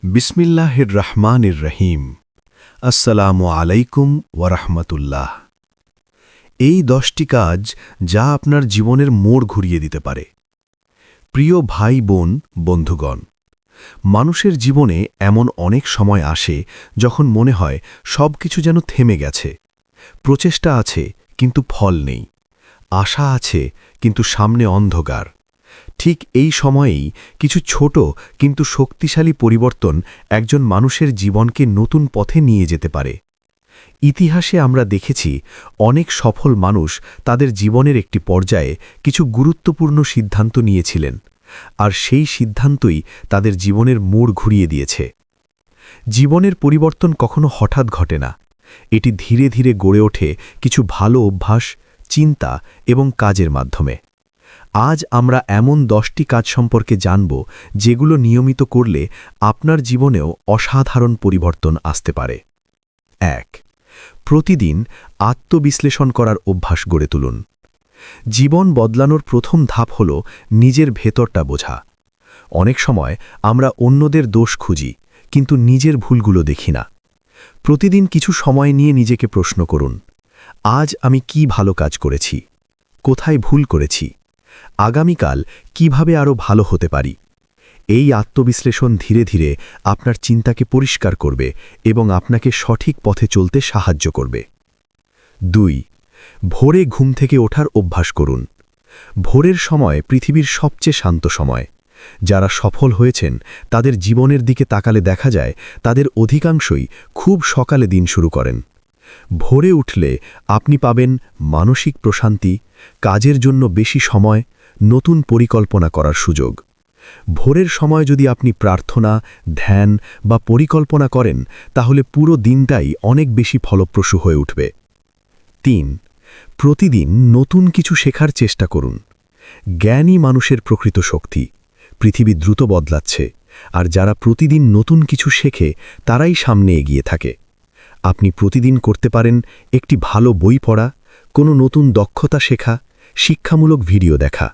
বিসমিল্লাহির রহমানির রহিম। আসসালামু আলাইকুম ওয়ারাহমাতুল্লাহ। এই 10টি কাজ যা আপনার জীবনের মোড় ঘুরিয়ে দিতে পারে। প্রিয় ভাই বোন, বন্ধুগণ, মানুষের জীবনে এমন অনেক সময় আসে যখন মনে হয় সবকিছু যেন থেমে গেছে। প্রচেষ্টা আছে কিন্তু ফল নেই, আশা আছে কিন্তু সামনে অন্ধকার। ঠিক এই সময়েই কিছু ছোট কিন্তু শক্তিশালী পরিবর্তন একজন মানুষের জীবনকে নতুন পথে নিয়ে যেতে পারে। ইতিহাসে আমরা দেখেছি অনেক সফল মানুষ তাদের জীবনের একটি পর্যায়ে কিছু গুরুত্বপূর্ণ সিদ্ধান্ত নিয়েছিলেন, আর সেই সিদ্ধান্তই তাদের জীবনের মোড় ঘুরিয়ে দিয়েছে। জীবনের পরিবর্তন কখনো হঠাৎ ঘটে না, এটি ধীরে ধীরে গড়ে ওঠে কিছু ভালো অভ্যাস, চিন্তা এবং কাজের মাধ্যমে। আজ আমরা এমন 10টি কাজ সম্পর্কে জানব যেগুলো নিয়মিত করলে আপনার জীবনেও অসাধারণ পরিবর্তন আসতে পারে। 1. প্রতিদিন আত্মবিশ্লেষণ করার অভ্যাস গড়ে তুলুন। জীবন বদলানোর প্রথম ধাপ হল নিজের ভেতরটা বোঝা। অনেক সময় আমরা অন্যদের দোষ খুঁজি, কিন্তু নিজের ভুলগুলো দেখি না। প্রতিদিন কিছু সময় নিয়ে নিজেকে প্রশ্ন করুন, আজ আমি কি ভালো কাজ করেছি, কোথায় ভুল করেছি, আগামীকাল কিভাবে আরও ভালো হতে পারি। এই আত্মবিশ্লেষণ ধীরে ধীরে আপনার চিন্তাকে পরিষ্কার করবে এবং আপনাকে সঠিক পথে চলতে সাহায্য করবে। 2. ভোরে ঘুম থেকে ওঠার অভ্যাস করুন। ভোরের সময় পৃথিবীর সবচেয়ে শান্ত সময়। যারা সফল হয়েছেন তাদের জীবনের দিকে তাকালে দেখা যায় তাদের অধিকাংশই খুব সকালে দিন শুরু করেন। ভোরে উঠলে আপনি পাবেন মানসিক প্রশান্তি, কাজের জন্য বেশি সময়, নতুন পরিকল্পনা করার সুযোগ। ভোরের সময় যদি আপনি প্রার্থনা, ধ্যান বা পরিকল্পনা করেন তাহলে পুরো দিনটাই অনেক বেশি ফলপ্রসূ হয়ে উঠবে। 3. প্রতিদিন নতুন কিছু শেখার চেষ্টা করুন। জ্ঞানই মানুষের প্রকৃত শক্তি। পৃথিবী দ্রুত বদলাচ্ছে, আর যারা প্রতিদিন নতুন কিছু শেখে তারাই সামনে এগিয়ে থাকে। আপনি প্রতিদিন করতে পারেন একটি ভালো বই পড়া, কোনো নতুন দক্ষতা শেখা, শিক্ষামূলক ভিডিও দেখা।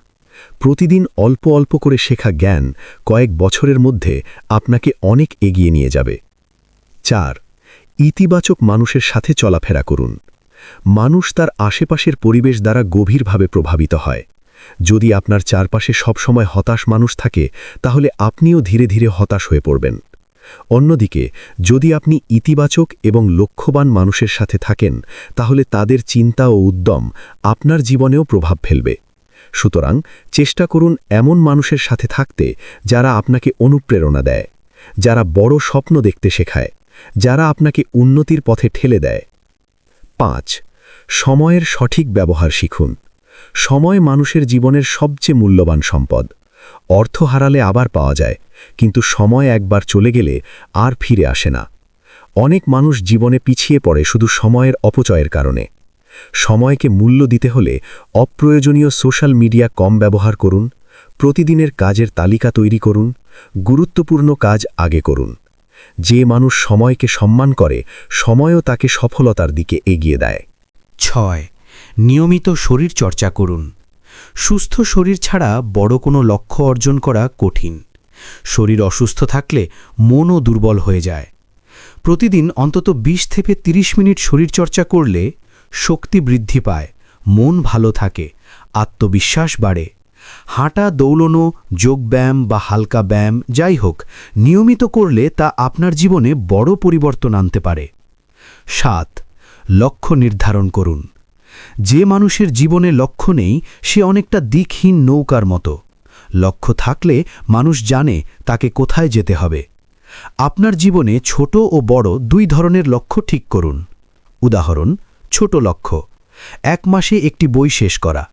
প্রতিদিন অল্প অল্প করে শেখা জ্ঞান কয়েক বছরের মধ্যে আপনাকে অনেক এগিয়ে নিয়ে যাবে। 4. ইতিবাচক মানুষের সাথে চলাফেরা করুন। মানুষ তার আশেপাশের পরিবেশ দ্বারা গভীরভাবে প্রভাবিত হয়। যদি আপনার চারপাশে সবসময় হতাশ মানুষ থাকে তাহলে আপনিও ধীরে ধীরে হতাশ হয়ে পড়বেন। অন্যদিকে যদি আপনি ইতিবাচক এবং লক্ষ্যবান মানুষের সাথে থাকেন তাহলে তাদের চিন্তা ও উদ্যম আপনার জীবনেও প্রভাব ফেলবে। সুতরাং চেষ্টা করুন এমন মানুষের সাথে থাকতে যারা আপনাকে অনুপ্রেরণা দেয়, যারা বড় স্বপ্ন দেখতে শেখায়, যারা আপনাকে উন্নতির পথে ঠেলে দেয়। 5. সময়ের সঠিক ব্যবহার শিখুন। সময় মানুষের জীবনের সবচেয়ে মূল্যবান সম্পদ। অর্থ হারালে আবার পাওয়া যায়, কিন্তু সময় একবার চলে গেলে আর ফিরে আসে না। অনেক মানুষ জীবনে পিছিয়ে পড়ে শুধু সময়ের অপচয়ের কারণে। সময়কে মূল্য দিতে হলে অপ্রয়োজনীয় সোশ্যাল মিডিয়া কম ব্যবহার করুন, প্রতিদিনের কাজের তালিকা তৈরি করুন, গুরুত্বপূর্ণ কাজ আগে করুন। যে মানুষ সময়কে সম্মান করে, সময়ও তাকে সফলতার দিকে এগিয়ে দেয়। 6. নিয়মিত শরীর চর্চা করুন। সুস্থ শরীর ছাড়া বড় কোনো লক্ষ্য অর্জন করা কঠিন। শরীর অসুস্থ থাকলে মনও দুর্বল হয়ে যায়। প্রতিদিন অন্তত 20 থেকে 30 মিনিট শরীরচর্চা করলে শক্তি বৃদ্ধি পায়, মন ভালো থাকে, আত্মবিশ্বাস বাড়ে। হাঁটা, দৌড়ানো, যোগব্যায়াম বা হালকা ব্যায়াম যাই হোক, নিয়মিত করলে তা আপনার জীবনে বড় পরিবর্তন আনতে পারে। 7. লক্ষ্য নির্ধারণ করুন। যে মানুষের জীবনে লক্ষ্য নেই সে অনেকটা দিকহীন নৌকার মতো। লক্ষ্য থাকলে মানুষ জানে তাকে কোথায় যেতে হবে। আপনার জীবনে ছোট ও বড় দুই ধরনের লক্ষ্য ঠিক করুন। উদাহরণ: ছোট লক্ষ্য, 1 মাসে একটি বই শেষ করা,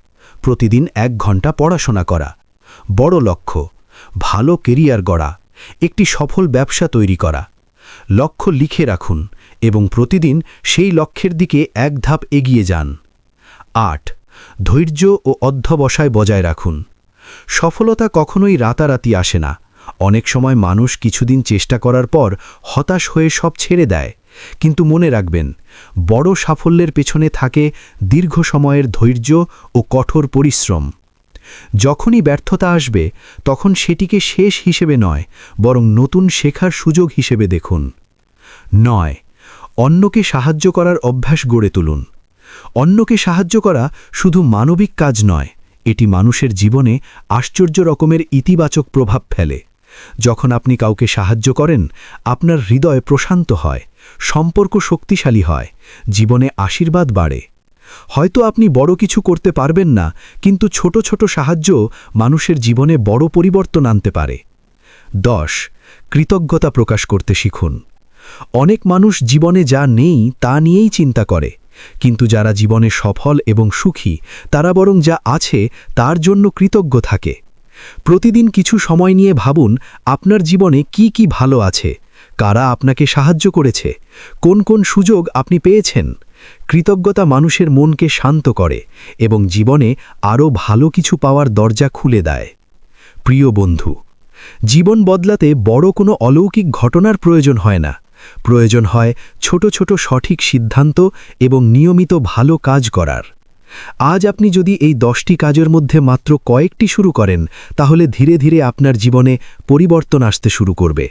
প্রতিদিন 1 ঘন্টা পড়াশোনা করা। বড় লক্ষ্য, ভালো কেরিয়ার গড়া, একটি সফল ব্যবসা তৈরি করা। লক্ষ্য লিখে রাখুন এবং প্রতিদিন সেই লক্ষ্যের দিকে 1 ধাপ এগিয়ে যান। 8. ধৈর্য ও অধ্যবসায় বজায় রাখুন। সফলতা কখনোই রাতারাতি আসে না। অনেক সময় মানুষ কিছুদিন চেষ্টা করার পর হতাশ হয়ে সব ছেড়ে দেয়, কিন্তু মনে রাখবেন, বড় সাফল্যের পেছনে থাকে দীর্ঘ সময়ের ধৈর্য ও কঠোর পরিশ্রম। যখনই ব্যর্থতা আসবে তখন সেটিকে শেষ হিসেবে নয়, বরং নতুন শেখার সুযোগ হিসেবে দেখুন। 9. অন্যকে সাহায্য করার অভ্যাস গড়ে তুলুন। অন্যকে সাহায্য করা শুধু মানবিক কাজ নয়, এটি মানুষের জীবনে আশ্চর্য রকমের ইতিবাচক প্রভাব ফেলে। যখন আপনি কাউকে সাহায্য করেন, আপনার হৃদয় প্রশান্ত হয়, সম্পর্ক শক্তিশালী হয়, জীবনে আশীর্বাদ বাড়ে। হয়তো আপনি বড় কিছু করতে পারবেন না, কিন্তু ছোট ছোট সাহায্য মানুষের জীবনে বড় পরিবর্তন আনতে পারে। 10. কৃতজ্ঞতা প্রকাশ করতে শিখুন। অনেক মানুষ জীবনে যা নেই তা নিয়েই চিন্তা করে, কিন্তু যারা জীবনে সফল এবং সুখী তারা বরং যা আছে তার জন্য কৃতজ্ঞ থাকে। প্রতিদিন কিছু সময় নিয়ে ভাবুন আপনার জীবনে কি কি ভালো আছে, কারা আপনাকে সাহায্য করেছে, কোন কোন সুযোগ আপনি পেয়েছেন। কৃতজ্ঞতা মানুষের মনকে শান্ত করে এবং জীবনে আরও ভালো কিছু পাওয়ার দরজা খুলে দেয়। প্রিয় বন্ধু, জীবন বদলাতে বড় কোনো অলৌকিক ঘটনার প্রয়োজন হয় না, প্রয়োজন হয় ছোট ছোট সঠিক সিদ্ধান্ত এবং নিয়মিত ভালো কাজ করার। আজ আপনি যদি এই 10টি কাজের মধ্যে মাত্র কয়েকটি শুরু করেন, তাহলে ধীরে ধীরে আপনার জীবনে পরিবর্তন আসতে শুরু করবে।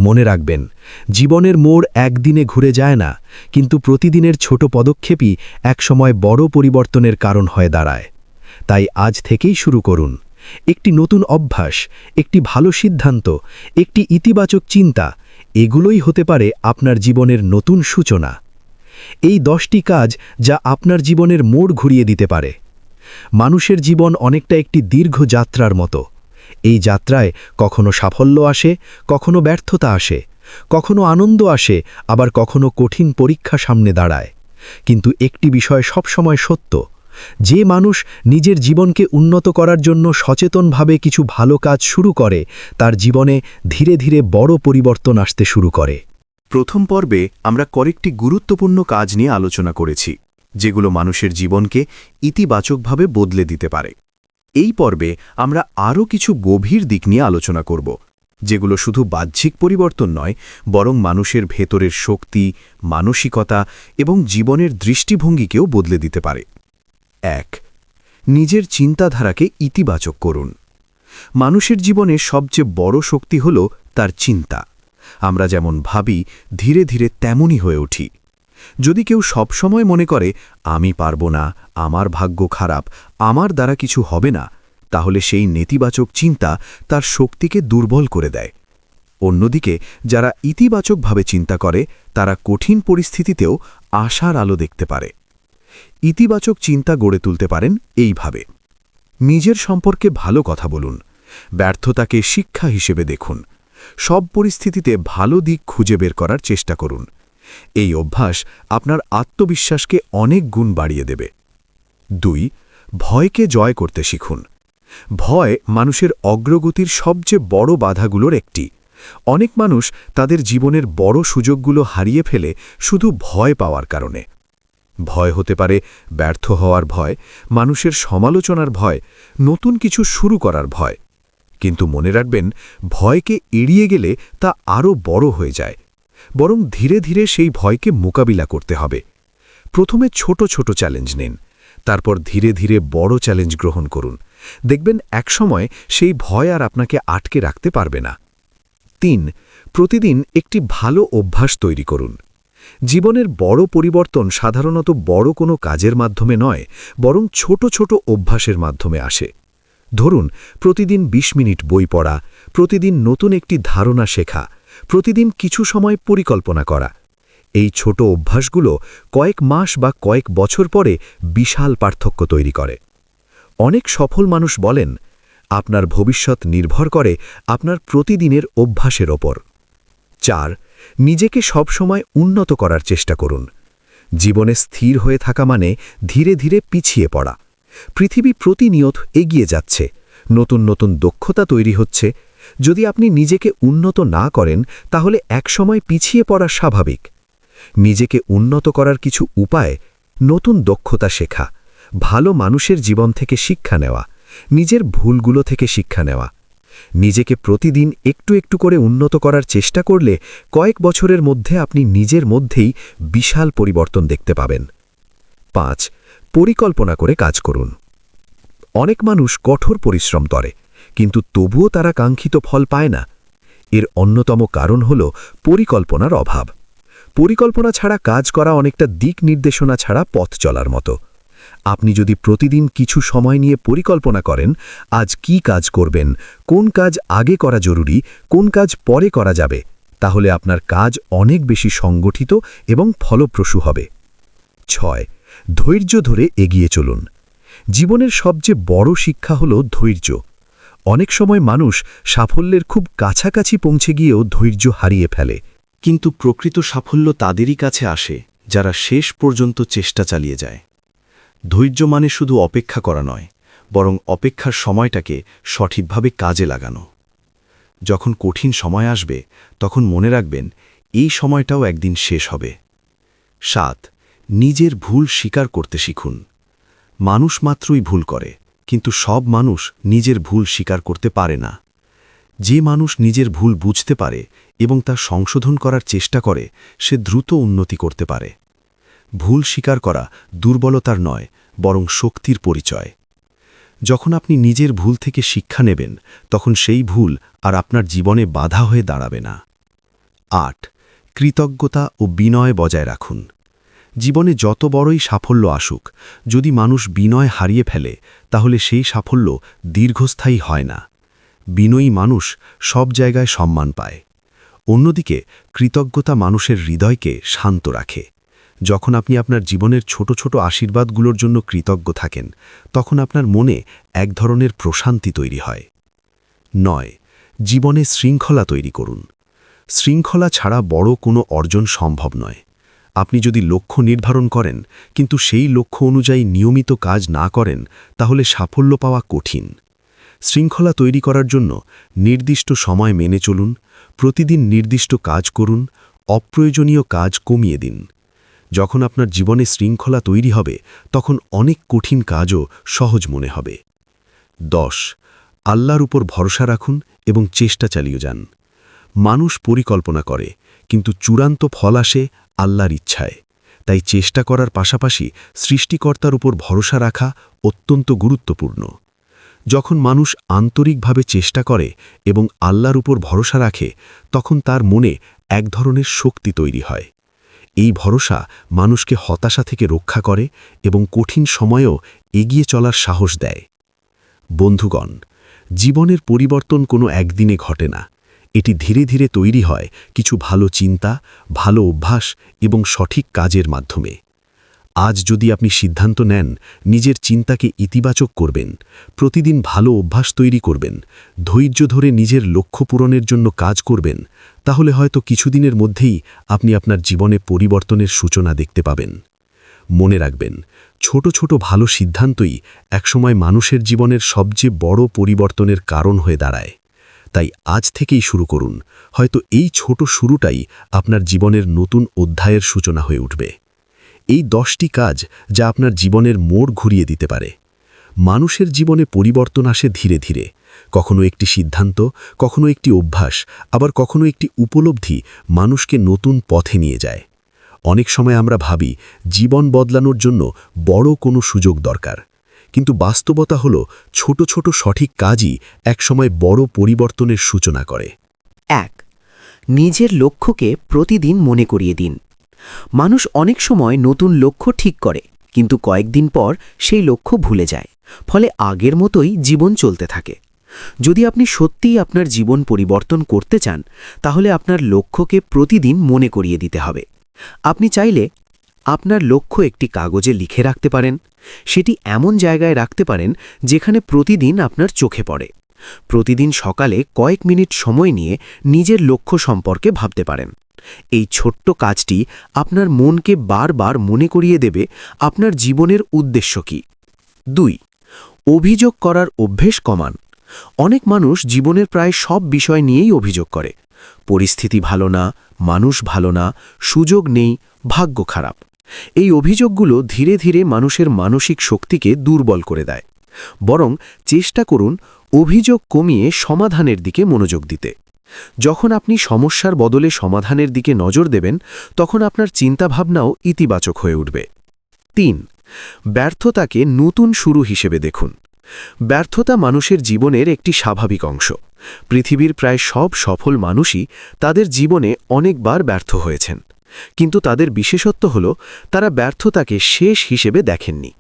মনে রাখবেন, জীবনের মোড় একদিনে ঘুরে যায় না, কিন্তু প্রতিদিনের ছোট পদক্ষেপই একসময় বড় পরিবর্তনের কারণ হয়ে দাঁড়ায়। তাই আজ থেকেই শুরু করুন। একটি নতুন অভ্যাস, একটি ভালো সিদ্ধান্ত, একটি ইতিবাচক চিন্তা, এগুলোই হতে পারে আপনার জীবনের নতুন সূচনা। এই 10টি কাজ যা আপনার জীবনের মোড় ঘুরিয়ে দিতে পারে। মানুষের জীবন অনেকটা একটি দীর্ঘ যাত্রার মতো। এই যাত্রায় কখনো সাফল্য আসে, কখনো ব্যর্থতা আসে, কখনো আনন্দ আসে, আবার কখনো কঠিন পরীক্ষা সামনে দাঁড়ায়। কিন্তু একটি বিষয় সবসময় সত্য, যে মানুষ নিজের জীবনকে উন্নত করার জন্য সচেতনভাবে কিছু ভালো কাজ শুরু করে, তার জীবনে ধীরে ধীরে বড় পরিবর্তন আসতে শুরু করে। প্রথম পর্বে আমরা কয়েকটি গুরুত্বপূর্ণ কাজ নিয়ে আলোচনা করেছি, যেগুলো মানুষের জীবনকে ইতিবাচকভাবে বদলে দিতে পারে। এই পর্বে আমরা আরও কিছু গভীর দিক নিয়ে আলোচনা করব, যেগুলো শুধু বাহ্যিক পরিবর্তন নয়, বরং মানুষের ভেতরের শক্তি, মানসিকতা এবং জীবনের দৃষ্টিভঙ্গিকেও বদলে দিতে পারে। 1. নিজের চিন্তাধারাকে ইতিবাচক করুন। মানুষের জীবনে সবচেয়ে বড় শক্তি হল তার চিন্তা। আমরা যেমন ভাবি, ধীরে ধীরে তেমনই হয়ে উঠি। যদি কেউ সবসময় মনে করে আমি পারব না, আমার ভাগ্য খারাপ, আমার দ্বারা কিছু হবে না, তাহলে সেই নেতিবাচক চিন্তা তার শক্তিকে দুর্বল করে দেয়। অন্যদিকে যারা ইতিবাচকভাবে চিন্তা করে, তারা কঠিন পরিস্থিতিতেও আশার আলো দেখতে পারে। ইতিবাচক চিন্তা গড়ে তুলতে পারেন এইভাবে: নিজের সম্পর্কে ভালো কথা বলুন, ব্যর্থতাকে শিক্ষা হিসেবে দেখুন, সব পরিস্থিতিতে ভালো দিক খুঁজে বের করার চেষ্টা করুন। এই অভ্যাস আপনার আত্মবিশ্বাসকে অনেক গুণ বাড়িয়ে দেবে। 2. ভয়কে জয় করতে শিখুন। ভয় মানুষের অগ্রগতির সবচেয়ে বড় বাধাগুলোর একটি। অনেক মানুষ তাদের জীবনের বড় সুযোগগুলো হারিয়ে ফেলে শুধু ভয় পাওয়ার কারণে। ভয় হতে পারে ব্যর্থ হওয়ার ভয়, মানুষের সমালোচনার ভয়, নতুন কিছু শুরু করার ভয়। কিন্তু মনে রাখবেন, ভয়কে এড়িয়ে গেলে তা আরও বড় হয়ে যায়। বরং ধীরে ধীরে সেই ভয়কে মোকাবিলা করতে হবে। প্রথমে ছোট ছোট চ্যালেঞ্জ নিন, তারপর ধীরে ধীরে বড় চ্যালেঞ্জ গ্রহণ করুন। দেখবেন একসময় সেই ভয় আর আপনাকে আটকে রাখতে পারবে না। 3. প্রতিদিন একটি ভালো অভ্যাস তৈরি করুন। জীবনের বড় পরিবর্তন সাধারণত বড় কোনো কাজের মাধ্যমে নয়, বরং ছোট ছোট অভ্যাসের মাধ্যমে আসে। ধরুন, প্রতিদিন 20 মিনিট বই পড়া, প্রতিদিন নতুন একটি ধারণা শেখা, প্রতিদিন কিছু সময় পরিকল্পনা করা। এই ছোট অভ্যাসগুলো কয়েক মাস বা কয়েক বছর পরে বিশাল পার্থক্য তৈরি করে। অনেক সফল মানুষ বলেন, আপনার ভবিষ্যৎ নির্ভর করে আপনার প্রতিদিনের অভ্যাসের ওপর। 4. নিজেকে সবসময় উন্নত করার চেষ্টা করুন। জীবনে স্থির হয়ে থাকা মানে ধীরে ধীরে পিছিয়ে পড়া। পৃথিবী প্রতিনিয়ত এগিয়ে যাচ্ছে, নতুন নতুন দক্ষতা তৈরি হচ্ছে। যদি আপনি নিজেকে উন্নত না করেন, তাহলে একসময় পিছিয়ে পড়া স্বাভাবিক। নিজেকে উন্নত করার কিছু উপায়: নতুন দক্ষতা শেখা, ভালো মানুষের জীবন থেকে শিক্ষা নেওয়া, নিজের ভুলগুলো থেকে শিক্ষা নেওয়া। নিজেকে প্রতিদিন একটু একটু করে উন্নত করার চেষ্টা করলে কয়েক বছরের মধ্যে আপনি নিজের মধ্যেই বিশাল পরিবর্তন দেখতে পাবেন। 5. পরিকল্পনা করে কাজ করুন। অনেক মানুষ কঠোর পরিশ্রম করে, কিন্তু তবুও তারা কাঙ্ক্ষিত ফল পায় না। এর অন্যতম কারণ হল পরিকল্পনার অভাব। পরিকল্পনা ছাড়া কাজ করা অনেকটা দিক নির্দেশনা ছাড়া পথ চলার মতো। আপনি যদি প্রতিদিন কিছু সময় নিয়ে পরিকল্পনা করেন, আজ কি কাজ করবেন, কোন কাজ আগে করা জরুরি, কোন কাজ পরে করা যাবে, তাহলে আপনার কাজ অনেক বেশি সংগঠিত এবং ফলপ্রসূ হবে। 6. ধৈর্য ধরে এগিয়ে চলুন। জীবনের সবচেয়ে বড় শিক্ষা হল ধৈর্য। অনেক সময় মানুষ সাফল্যের খুব কাছাকাছি পৌঁছে গিয়েও ধৈর্য হারিয়ে ফেলে। কিন্তু প্রকৃত সাফল্য তাদেরই কাছে আসে যারা শেষ পর্যন্ত চেষ্টা চালিয়ে যায়। ধৈর্য মানে শুধু অপেক্ষা করা নয়, বরং অপেক্ষার সময়টাকে সঠিকভাবে কাজে লাগানো। যখন কঠিন সময় আসবে, তখন মনে রাখবেন এই সময়টাও একদিন শেষ হবে। 7. নিজের ভুল স্বীকার করতে শিখুন। মানুষ মাত্রই ভুল করে, কিন্তু সব মানুষ নিজের ভুল স্বীকার করতে পারে না। যে মানুষ নিজের ভুল বুঝতে পারে এবং তা সংশোধন করার চেষ্টা করে, সে দ্রুত উন্নতি করতে পারে। ভুল স্বীকার করা দুর্বলতার নয়, বরং শক্তির পরিচয়। যখন আপনি নিজের ভুল থেকে শিক্ষা নেবেন, তখন সেই ভুল আর আপনার জীবনে বাধা হয়ে দাঁড়াবে না। 8. কৃতজ্ঞতা ও বিনয় বজায় রাখুন। জীবনে যত বড়ই সাফল্য আসুক, যদি মানুষ বিনয় হারিয়ে ফেলে, তাহলে সেই সাফল্য দীর্ঘস্থায়ী হয় না। বিনয়ী মানুষ সব জায়গায় সম্মান পায়। অন্যদিকে কৃতজ্ঞতা মানুষের হৃদয়কে শান্ত রাখে। যখন আপনি আপনার জীবনের ছোট ছোট আশীর্বাদগুলোর জন্য কৃতজ্ঞ থাকেন, তখন আপনার মনে এক ধরনের প্রশান্তি তৈরি হয়। 9. জীবনে শৃঙ্খলা তৈরি করুন। শৃঙ্খলা ছাড়া বড় কোনো অর্জন সম্ভব নয়। আপনি যদি লক্ষ্য নির্ধারণ করেন, কিন্তু সেই লক্ষ্য অনুযায়ী নিয়মিত কাজ না করেন, তাহলে সাফল্য পাওয়া কঠিন। শৃঙ্খলা তৈরি করার জন্য নির্দিষ্ট সময় মেনে চলুন, প্রতিদিন নির্দিষ্ট কাজ করুন, অপ্রয়োজনীয় কাজ কমিয়ে দিন। যখন আপনার জীবনে শৃঙ্খলা তৈরি হবে, তখন অনেক কঠিন কাজও সহজ মনে হবে। 10. আল্লাহর উপর ভরসা রাখুন এবং চেষ্টা চালিয়ে যান। মানুষ পরিকল্পনা করে, কিন্তু চূড়ান্ত ফল আসে আল্লাহর ইচ্ছায়। তাই চেষ্টা করার পাশাপাশি সৃষ্টিকর্তার উপর ভরসা রাখা অত্যন্ত গুরুত্বপূর্ণ। যখন মানুষ আন্তরিকভাবে চেষ্টা করে এবং আল্লাহর উপর ভরসা রাখে, তখন তার মনে এক ধরনের শক্তি তৈরি হয়। এই ভরসা মানুষকে হতাশা থেকে রক্ষা করে এবং কঠিন সময়েও এগিয়ে চলার সাহস দেয়। বন্ধুগণ, জীবনের পরিবর্তন কোনো একদিনে ঘটে না। এটি ধীরে ধীরে তৈরি হয় কিছু ভালো চিন্তা, ভালো অভ্যাস এবং সঠিক কাজের মাধ্যমে। আজ যদি আপনি সিদ্ধান্ত নেন নিজের চিন্তাকে ইতিবাচক করবেন, প্রতিদিন ভালো অভ্যাস তৈরি করবেন, ধৈর্য ধরে নিজের লক্ষ্য পূরণের জন্য কাজ করবেন, তাহলে হয়তো কিছুদিনের মধ্যেই আপনি আপনার জীবনে পরিবর্তনের সূচনা দেখতে পাবেন। মনে রাখবেন, ছোট ছোট ভালো সিদ্ধান্তই একসময় মানুষের জীবনের সবচেয়ে বড় পরিবর্তনের কারণ হয়ে দাঁড়ায়। তাই আজ থেকেই শুরু করুন, হয়তো এই ছোট শুরুটাই আপনার জীবনের নতুন অধ্যায়ের সূচনা হয়ে উঠবে। এই 10টি কাজ যা আপনার জীবনের মোড় ঘুরিয়ে দিতে পারে। মানুষের জীবনে পরিবর্তন আসে ধীরে ধীরে, কখনো একটি সিদ্ধান্ত, কখনো একটি অভ্যাস, আবার কখনো একটি উপলব্ধি মানুষকে নতুন পথে নিয়ে যায়। অনেক সময় আমরা ভাবি জীবন বদলানোর জন্য বড় কোনো সুযোগ দরকার, কিন্তু বাস্তবতা হলো ছোট ছোট সঠিক কাজই একসময় বড় পরিবর্তনের সূচনা করে। 1. নিজের লক্ষ্যকে প্রতিদিন মনে করিয়ে দিন। মানুষ অনেক সময় নতুন লক্ষ্য ঠিক করে, কিন্তু কয়েকদিন পর সেই লক্ষ্য ভুলে যায়, ফলে আগের মতোই জীবন চলতে থাকে। যদি আপনি সত্যিই আপনার জীবন পরিবর্তন করতে চান, তাহলে আপনার লক্ষ্যকে প্রতিদিন মনে করিয়ে দিতে হবে। আপনি চাইলে আপনার লক্ষ্য একটি কাগজে লিখে রাখতে পারেন। সেটি এমন জায়গায় রাখতে পারেন যেখানে প্রতিদিন আপনার চোখে পড়ে। প্রতিদিন সকালে কয়েক মিনিট সময় নিয়ে নিজের লক্ষ্য সম্পর্কে ভাবতে পারেন। এই ছোট্ট কাজটি আপনার মনকে বারবার মনে করিয়ে দেবে আপনার জীবনের উদ্দেশ্য কী। 2. অভিযোগ করার অভ্যেস কমান। অনেক মানুষ জীবনের প্রায় সব বিষয় নিয়েই অভিযোগ করে। পরিস্থিতি ভালো না, মানুষ ভালো না, সুযোগ নেই, ভাগ্য খারাপ। এই অভিযোগগুলো ধীরে ধীরে মানুষের মানসিক শক্তিকে দুর্বল করে দেয়। বরং চেষ্টা করুন অভিযোগ কমিয়ে সমাধানের দিকে মনোযোগ দিতে। যখন আপনি সমস্যার বদলে সমাধানের দিকে নজর দেবেন, তখন আপনার চিন্তাভাবনাও ইতিবাচক হয়ে উঠবে। 3. ব্যর্থতাকে নতুন শুরু হিসেবে দেখুন। ব্যর্থতা মানুষের জীবনের একটি স্বাভাবিক অংশ। পৃথিবীর প্রায় সব সফল মানুষই তাদের জীবনে অনেকবার ব্যর্থ হয়েছেন, কিন্তু তাদের বিশেষত্ব হল তারা ব্যর্থতাকে শেষ হিসেবে দেখেননি।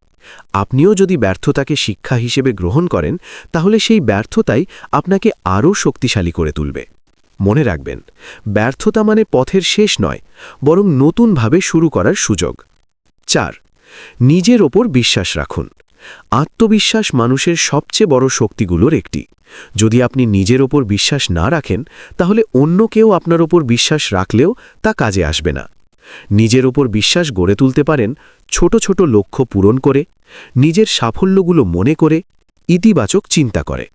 আপনিও যদি ব্যর্থতাকে শিক্ষা হিসেবে গ্রহণ করেন, তাহলে সেই ব্যর্থতাই আপনাকে আরও শক্তিশালী করে তুলবে। মনে রাখবেন, ব্যর্থতা মানে পথের শেষ নয়, বরং নতুনভাবে শুরু করার সুযোগ। 4. নিজের ওপর বিশ্বাস রাখুন। আত্মবিশ্বাস মানুষের সবচেয়ে বড় শক্তিগুলোর একটি। যদি আপনি নিজের ওপর বিশ্বাস না রাখেন, তাহলে অন্য কেউ আপনার ওপর বিশ্বাস রাখলেও তা কাজে আসবে না। নিজের ওপর বিশ্বাস গড়ে তুলতে পারেন ছোট ছোট লক্ষ্য পূরণ করে, নিজের সাফল্যগুলো মনে করে, ইতিবাচক চিন্তা করে।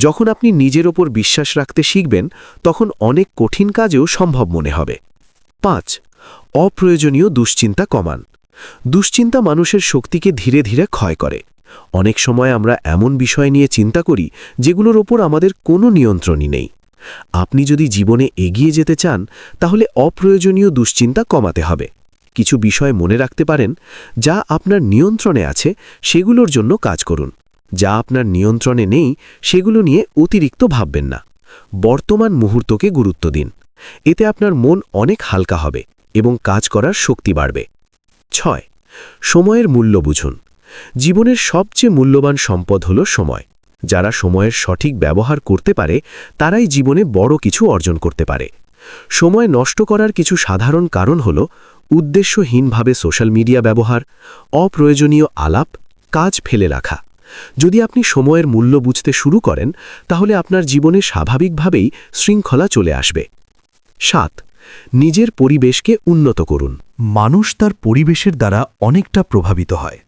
যখন আপনি নিজের ওপর বিশ্বাস রাখতে শিখবেন, তখন অনেক কঠিন কাজেও সম্ভব মনে হবে। 5. অপ্রয়োজনীয় দুশ্চিন্তা কমান। দুশ্চিন্তা মানুষের শক্তিকে ধীরে ধীরে ক্ষয় করে। অনেক সময় আমরা এমন বিষয় নিয়ে চিন্তা করি যেগুলোর ওপর আমাদের কোনো নিয়ন্ত্রণই নেই। আপনি যদি জীবনে এগিয়ে যেতে চান, তাহলে অপ্রয়োজনীয় দুশ্চিন্তা কমাতে হবে। কিছু বিষয় মনে রাখতে পারেন, যা আপনার নিয়ন্ত্রণে আছে সেগুলোর জন্য কাজ করুন। যা আপনার নিয়ন্ত্রণে নেই সেগুলো নিয়ে অতিরিক্ত ভাববেন না। বর্তমান মুহূর্তকে গুরুত্ব দিন। এতে আপনার মন অনেক হালকা হবে এবং কাজ করার শক্তি বাড়বে। 6. সময়ের মূল্য বুঝুন। জীবনের সবচেয়ে মূল্যবান সম্পদ হল সময়। যারা সময়ের সঠিক ব্যবহার করতে পারে, তারাই জীবনে বড় কিছু অর্জন করতে পারে। সময় নষ্ট করার কিছু সাধারণ কারণ হল উদ্দেশ্যহীনভাবে সোশ্যাল মিডিয়া ব্যবহার, অপ্রয়োজনীয় আলাপ, কাজ ফেলে রাখা। যদি আপনি সময়ের মূল্য বুঝতে শুরু করেন, তাহলে আপনার জীবনে স্বাভাবিকভাবেই শৃঙ্খলা চলে আসবে। 7. নিজের পরিবেশকে উন্নত করুন। মানুষ তার পরিবেশের দ্বারা অনেকটা প্রভাবিত হয়।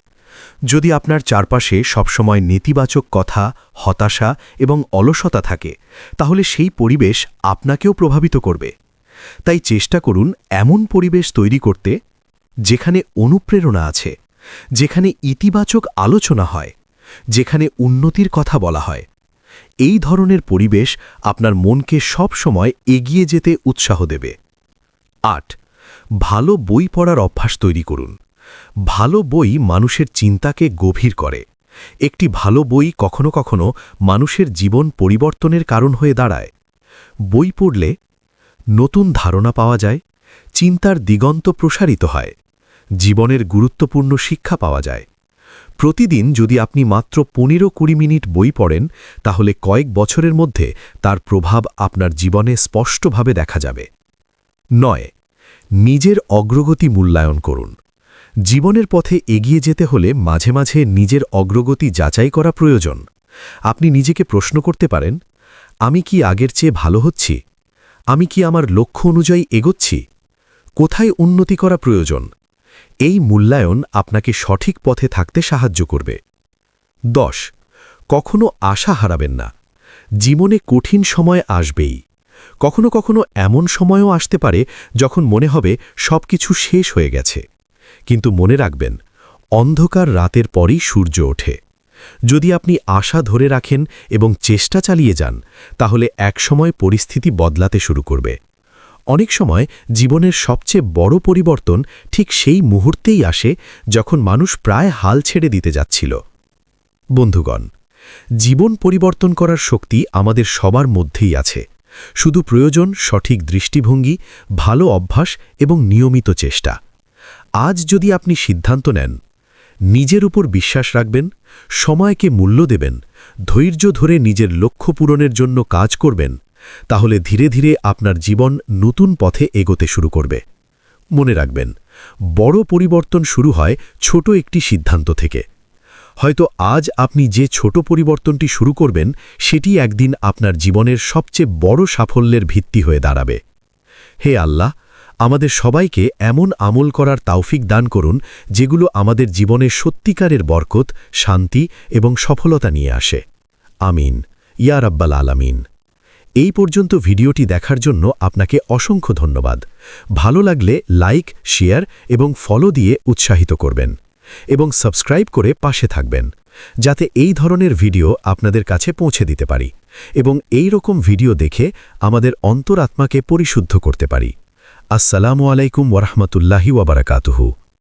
যদি আপনার চারপাশে সবসময় নেতিবাচক কথা, হতাশা এবং অলসতা থাকে, তাহলে সেই পরিবেশ আপনাকেও প্রভাবিত করবে। তাই চেষ্টা করুন এমন পরিবেশ তৈরি করতে, যেখানে অনুপ্রেরণা আছে, যেখানে ইতিবাচক আলোচনা হয়, যেখানে উন্নতির কথা বলা হয়। এই ধরনের পরিবেশ আপনার মনকে সব সময় এগিয়ে যেতে উৎসাহ দেবে। 8. ভালো বই পড়ার অভ্যাস তৈরি করুন। ভালো বই মানুষের চিন্তাকে গভীর করে। একটি ভালো বই কখনো কখনো মানুষের জীবন পরিবর্তনের কারণ হয়ে দাঁড়ায়। বই পড়লে নতুন ধারণা পাওয়া যায়, চিন্তার দিগন্ত প্রসারিত হয়, জীবনের গুরুত্বপূর্ণ শিক্ষা পাওয়া যায়। প্রতিদিন যদি আপনি মাত্র 15-20 মিনিট বই পড়েন, তাহলে কয়েক বছরের মধ্যে তার প্রভাব আপনার জীবনে স্পষ্টভাবে দেখা যাবে। 9. নিজের অগ্রগতি মূল্যায়ন করুন। জীবনের পথে এগিয়ে যেতে হলে মাঝে মাঝে নিজের অগ্রগতি যাচাই করা প্রয়োজন। আপনি নিজেকে প্রশ্ন করতে পারেন, আমি কি আগের চেয়ে ভালো হচ্ছি? আমি কি আমার লক্ষ্য অনুযায়ী এগোচ্ছি? কোথায় উন্নতি করা প্রয়োজন? এই মূল্যায়ন আপনাকে সঠিক পথে থাকতে সাহায্য করবে। 10. কখনো আশা হারাবেন না। জীবনে কঠিন সময় আসবেই। কখনো কখনো এমন সময়ও আসতে পারে যখন মনে হবে সবকিছু শেষ হয়ে গেছে। কিন্তু মনে রাখবেন, অন্ধকার রাতের পরই সূর্য ওঠে। যদি আপনি আশা ধরে রাখেন এবং চেষ্টা চালিয়ে যান, তাহলে একসময় পরিস্থিতি বদলাতে শুরু করবে। অনেক সময় জীবনের সবচেয়ে বড় পরিবর্তন ঠিক সেই মুহূর্তেই আসে যখন মানুষ প্রায় হাল ছেড়ে দিতে যাচ্ছিল। বন্ধুগণ, জীবন পরিবর্তন করার শক্তি আমাদের সবার মধ্যেই আছে। শুধু প্রয়োজন সঠিক দৃষ্টিভঙ্গি, ভালো অভ্যাস এবং নিয়মিত চেষ্টা। আজ যদি আপনি সিদ্ধান্ত নেন, নিজের উপর বিশ্বাস রাখবেন, সময়কে মূল্য দেবেন, ধৈর্য ধরে নিজের লক্ষ্য পূরণের জন্য কাজ করবেন, তাহলে ধীরে ধীরে আপনার জীবন নতুন পথে এগোতে শুরু করবে। মনে রাখবেন, বড় পরিবর্তন শুরু হয় ছোট একটি সিদ্ধান্ত থেকে। হয়তো আজ আপনি যে ছোট পরিবর্তনটি শুরু করবেন, সেটি একদিন আপনার জীবনের সবচেয়ে বড় সাফল্যের ভিত্তি হয়ে দাঁড়াবে। হে আল্লাহ, আমাদের সবাইকে এমন আমল করার তৌফিক দান করুন যেগুলো আমাদের জীবনে সত্যিকারের বরকত, শান্তি এবং সফলতা নিয়ে আসে। আমিন, ইয়া রাব্বাল আলামিন। এই পর্যন্ত ভিডিওটি দেখার জন্য আপনাকে অসংখ্য ধন্যবাদ। ভালো লাগলে লাইক, শেয়ার এবং ফলো দিয়ে উৎসাহিত করবেন এবং সাবস্ক্রাইব করে পাশে থাকবেন, যাতে এই ধরনের ভিডিও আপনাদের কাছে পৌঁছে দিতে পারি এবং এই রকম ভিডিও দেখে আমাদের অন্তরাত্মাকে পরিশুদ্ধ করতে পারি। আসসালামু আলাইকুম ওয়া রাহমাতুল্লাহি ওয়া বারাকাতুহু।